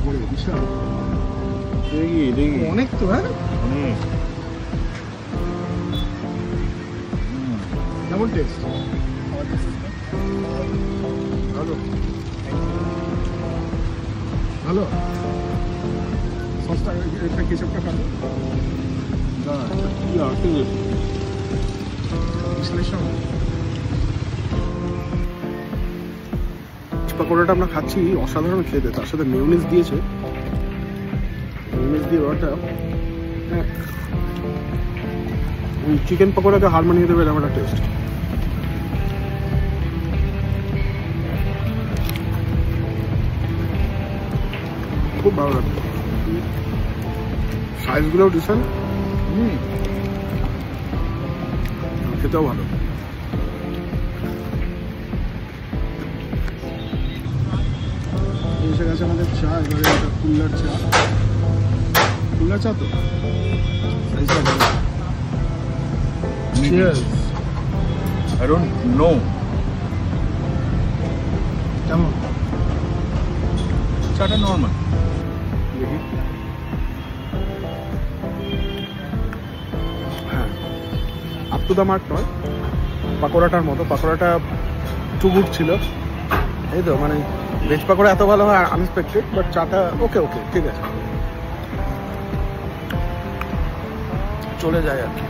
ভরে বিশাল। দেখি অনেক তো, হ্যাঁ অনেক। কেমন টেস্ট? ভালো ভালো। সসটা এটা কেচাপটা খাবো না কি আসতে বিশ্লেষণ। পকোড়াটা আমরা খাচ্ছি অসাধারণ খেতে, তার সাথে মেয়োনিজ দিয়েছে। মেয়োনিজ দিয়ে ওটা ওই চিকেন পকোড়াকে হার মানিয়ে দেবে এরকম একটা টেস্ট। খুব ভালো লাগছে, সাইজগুলোও ডিসেন্ট, খেতেও ভালো। এসে গেছে আমাদের চা, এবারে এটা কুল্লার চা। কুল্লার চা তো Cheers. I don't know. কেমন? চাটা নর্মাল। দেখি। হ্যাঁ, আপ টু দ্য মার্ক নয়, পাকোড়াটার মতো। পাকোড়াটা টু গুড ছিল, এই তো মানে ভেজ পাকোড়া এত ভালো হয় আনএক্সপেক্টেড, বাট চাটা ওকে ওকে ঠিক আছে, চলে যায় আর কি।